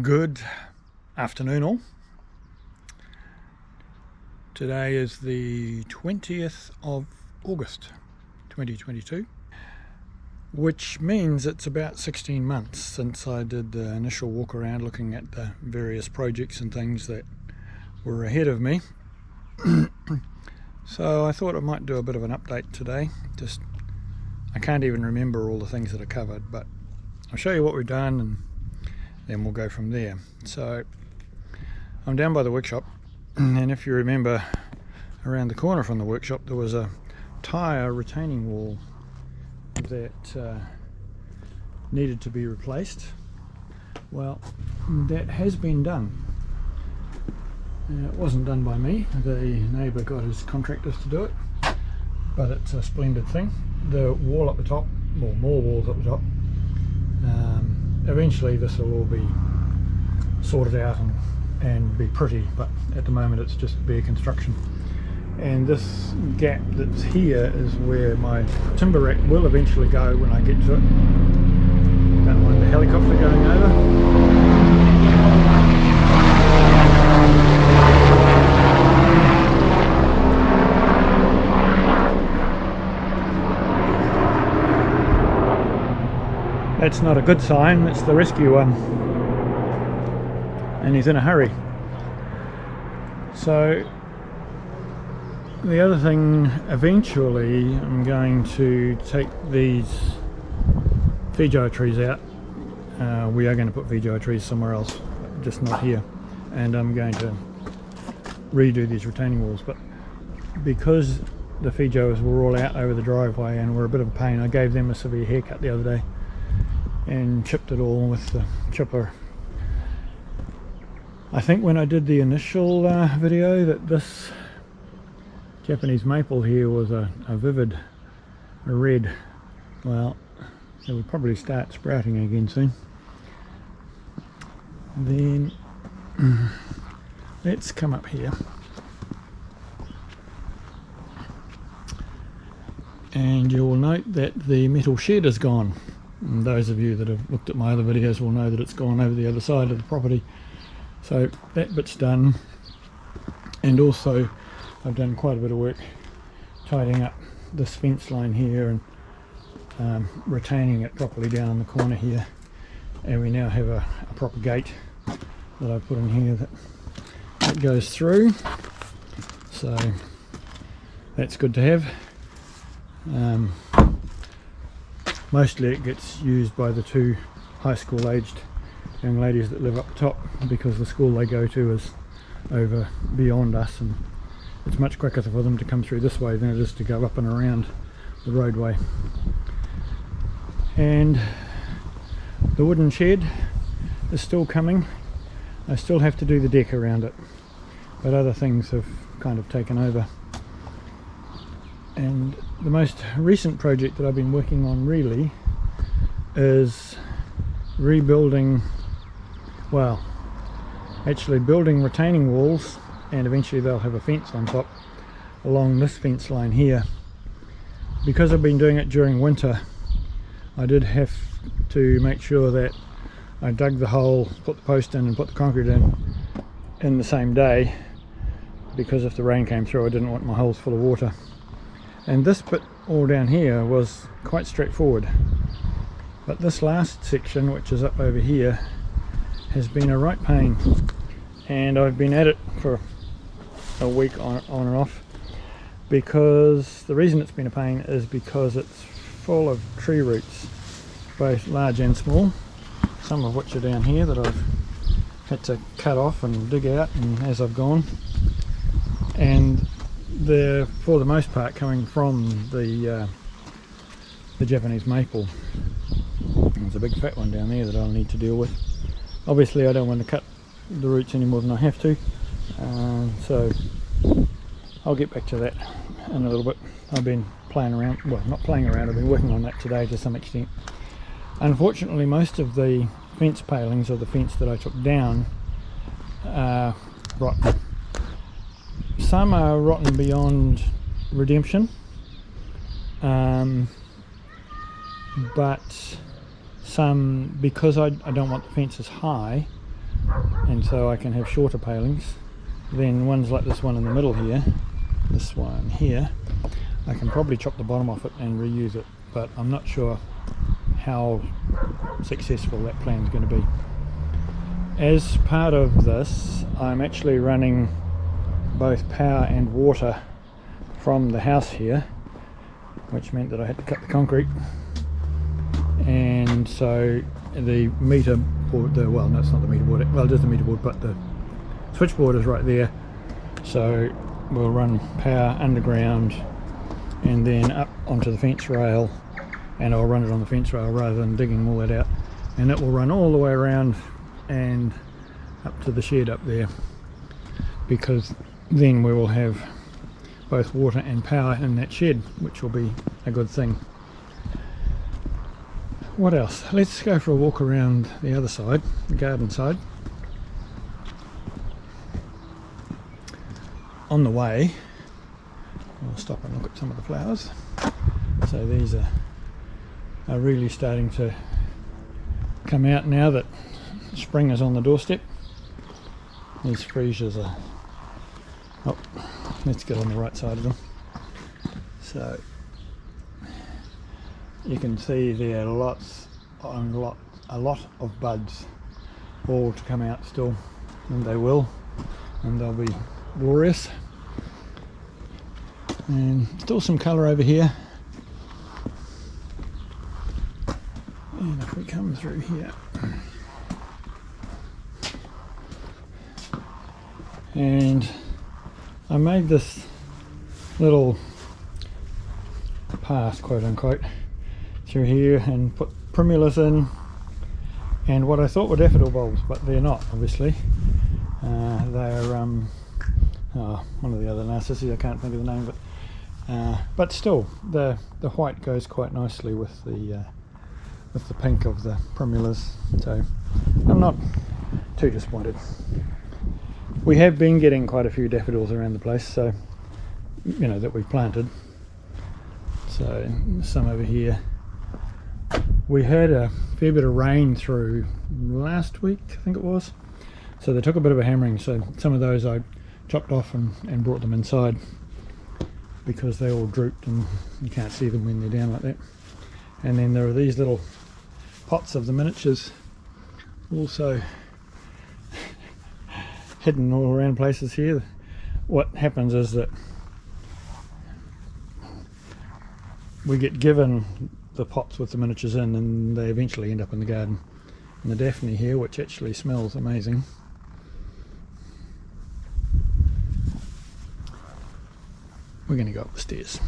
Good afternoon all. Today is the 20th of August 2022, which means it's about 16 months since I did the initial walk around looking at the various projects and things that were ahead of me. So I thought I might do a bit of an update today. I can't even remember all the things that I covered, but I'll show you what we've done and then we'll go from there. So I'm down by the workshop, and if you remember, around the corner from the workshop there was a tyre retaining wall that needed to be replaced. Well, that has been done. It wasn't done by me, the neighbour got his contractors to do it, but it's a splendid thing. The wall up the top, or more walls up the top, eventually this will all be sorted out and be pretty, but at the moment it's just bare construction. And this gap that's here is where my timber rack will eventually go when I get to it. Don't mind the helicopter going over. That's not a good sign, it's the rescue one. And he's in a hurry. So the other thing, eventually I'm going to take these Fiji trees out. We are going to put Fiji trees somewhere else, just not here. And I'm going to redo these retaining walls. But because the Fijis were all out over the driveway and were a bit of a pain, I gave them a severe haircut the other day and chipped it all with the chipper. I think when I did the initial video that this Japanese maple here was a vivid red. Well, it will probably start sprouting again soon. Then let's come up here, and you will note that the metal shed is gone. And those of you that have looked at my other videos will know that it's gone over the other side of the property. So that bit's done, and also I've done quite a bit of work tidying up this fence line here and retaining it properly down the corner here, and we now have a proper gate that I put in here that goes through, so that's good to have. Mostly it gets used by the two high school aged young ladies that live up top, because the school they go to is over beyond us, and it's much quicker for them to come through this way than it is to go up and around the roadway. And the wooden shed is still coming. I still have to do the deck around it, but other things have kind of taken over. And the most recent project that I've been working on really is rebuilding, well, actually building retaining walls, and eventually they'll have a fence on top along this fence line here. Because I've been doing it during winter, I did have to make sure that I dug the hole, put the post in and put the concrete in the same day, because if the rain came through I didn't want my holes full of water. And this bit all down here was quite straightforward, but this last section, which is up over here, has been a right pain, and I've been at it for a week on and off, because the reason it's been a pain is because it's full of tree roots, both large and small, some of which are down here that I've had to cut off and dig out and as I've gone, and they're for the most part coming from the Japanese maple. There's a big fat one down there that I'll need to deal with. Obviously I don't want to cut the roots any more than I have to, so I'll get back to that in a little bit. I've been playing around, well, not playing around, I've been working on that today to some extent. Unfortunately, most of the fence palings, or the fence that I took down, are rotten. Some are rotten beyond redemption, but some, because I don't want the fences high, and so I can have shorter palings. Then ones like this one in the middle here, this one here, I can probably chop the bottom off it and reuse it, but I'm not sure how successful that plan is going to be. As part of this, I'm actually running both power and water from the house here, which meant that I had to cut the concrete, and so the meter board, well, no, it's not the meter board, well, it is the meter board, but the switchboard is right there, so we'll run power underground and then up onto the fence rail, and I'll run it on the fence rail rather than digging all that out, and it will run all the way around and up to the shed up there, because then we will have both water and power in that shed, which will be a good thing. What else? Let's go for a walk around the other side, the garden side. On the way, we'll stop and look at some of the flowers. So these are really starting to come out now that spring is on the doorstep. These freesias are, oh, let's get on the right side of them. So you can see there are a lot of buds all to come out still, and they will, and they'll be glorious. And still some colour over here, and if we come through here, and I made this little path, quote unquote, through here and put primulas in, and what I thought were daffodil bulbs, but they're not, obviously. They're one of the other narcissi, I can't think of the name, but still the white goes quite nicely with the pink of the primulas, so I'm not too disappointed. We have been getting quite a few daffodils around the place, so you know, that we've planted. So some over here. We had a fair bit of rain through last week, I think it was, so they took a bit of a hammering, so some of those I chopped off and brought them inside, because they all drooped and you can't see them when they're down like that. And then there are these little pots of the miniatures also hidden all around places here. What happens is that we get given the pots with the miniatures in, and they eventually end up in the garden. And the Daphne here, which actually smells amazing, we're going to go up the stairs.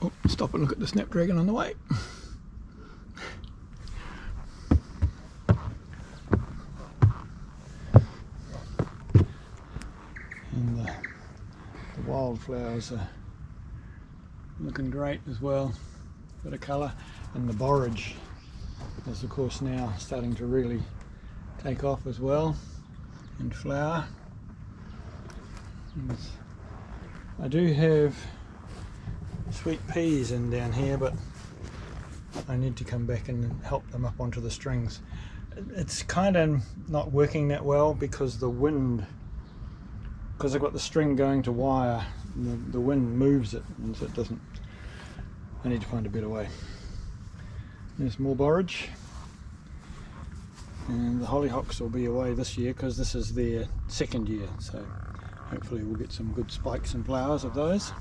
Oh, stop and look at the Snapdragon on the way. And the wildflowers are looking great as well, bit of colour, and the borage is of course now starting to really take off as well and flower. And I do have sweet peas in down here, but I need to come back and help them up onto the strings. It's kind of not working that well because the wind, because I've got the string going to wire, the wind moves it, and so it doesn't. I need to find a better way. There's more borage, and the hollyhocks will be away this year because this is their second year, so hopefully we'll get some good spikes and flowers of those.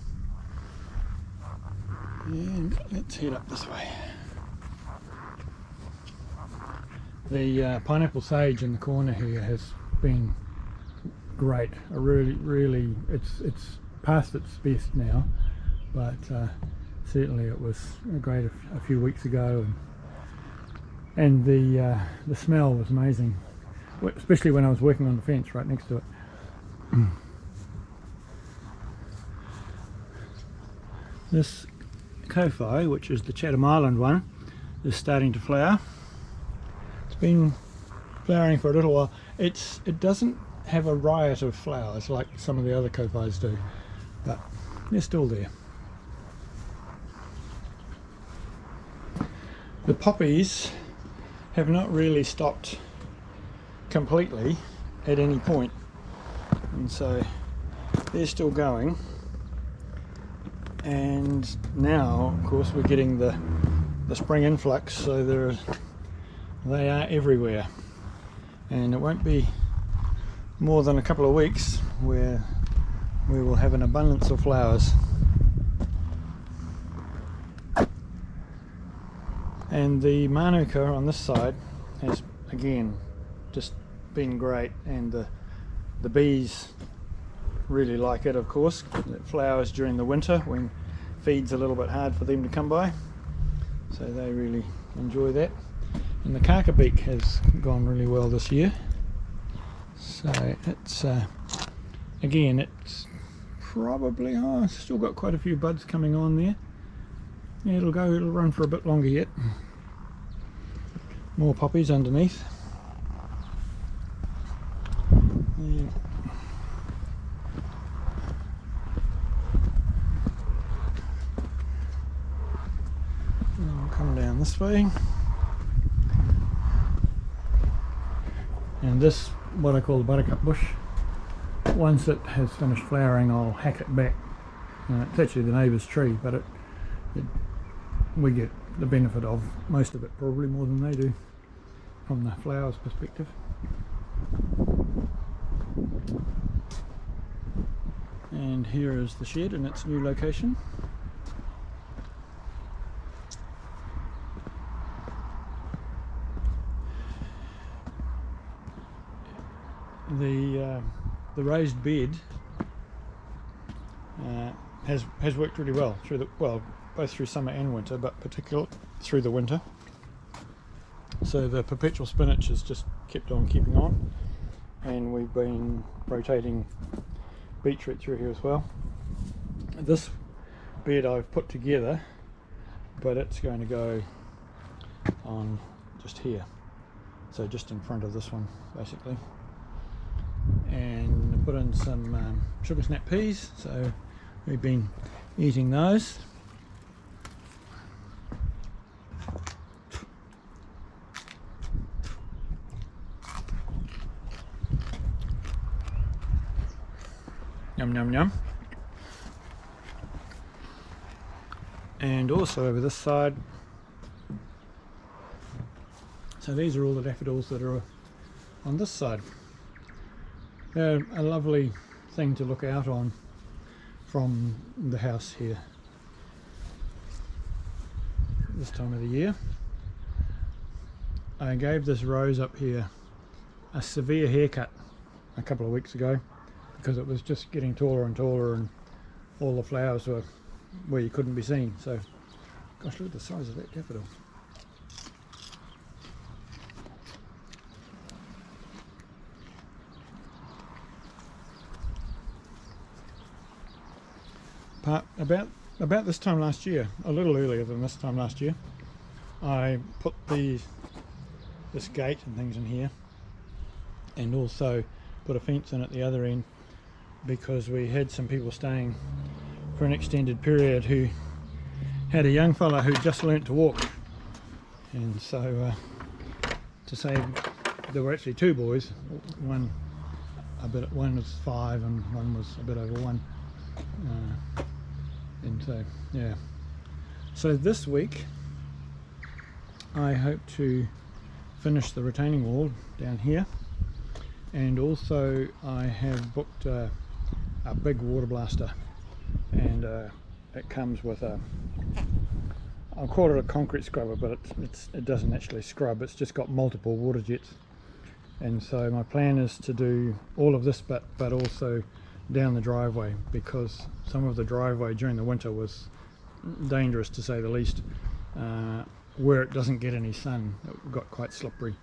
And let's head up this way. The pineapple sage in the corner here has been great. I really, it's past its best now, but certainly it was great a few weeks ago, and the smell was amazing, especially when I was working on the fence right next to it. This Ko-Fi, which is the Chatham Island one, is starting to flower. It's been flowering for a little while. It doesn't have a riot of flowers like some of the other Ko-Fis do, but they're still there. The poppies have not really stopped completely at any point, and so they're still going. And now, of course, we're getting the spring influx, so they are everywhere, and it won't be more than a couple of weeks where we will have an abundance of flowers. And the manuka on this side has again just been great, and the bees really like it, of course. It flowers during the winter when feed's a little bit hard for them to come by, so they really enjoy that. And the carcabeak has gone really well this year, so it's again, it's probably still got quite a few buds coming on there. Yeah, it'll run for a bit longer yet. More poppies underneath. Yeah. I'll come down this way. And this, what I call the Buttercup Bush, once it has finished flowering, I'll hack it back. It's actually the neighbour's tree, but we get the benefit of most of it, probably more than they do, from the flowers perspective. And here is the shed in its new location. The raised bed has worked really well both through summer and winter, but particularly through the winter. So the perpetual spinach has just kept on keeping on, and we've been rotating beetroot through here as well. This bed I've put together, but it's going to go on just here, so just in front of this one basically. And I put in some sugar snap peas, so we've been eating those. Yum yum yum. And also over this side, so these are all the daffodils that are on this side. They're a lovely thing to look out on from the house here this time of the year. I gave this rose up here a severe haircut a couple of weeks ago because it was just getting taller and taller, and all the flowers were where you couldn't be seen. So, gosh, look at the size of that daffodil. About this time last year, a little earlier than this time last year, I put this gate and things in here, and also put a fence in at the other end, because we had some people staying for an extended period who had a young fella who just learnt to walk, and so to say there were actually two boys, one was 5 and one was a bit over 1. And so, yeah. So this week I hope to finish the retaining wall down here, and also I have booked a big water blaster, and it comes with I'll call it a concrete scrubber, but it doesn't actually scrub, it's just got multiple water jets. And so my plan is to do all of this bit, but also down the driveway, because some of the driveway during the winter was dangerous, to say the least. Where it doesn't get any sun, it got quite slippery.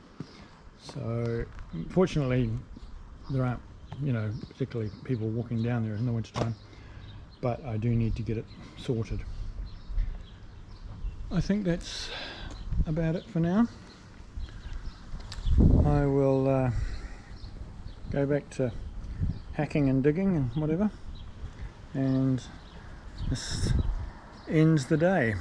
So fortunately there aren't, particularly people walking down there in the winter time, but I do need to get it sorted. I think that's about it for now. I will go back to hacking and digging and whatever, and this ends the day.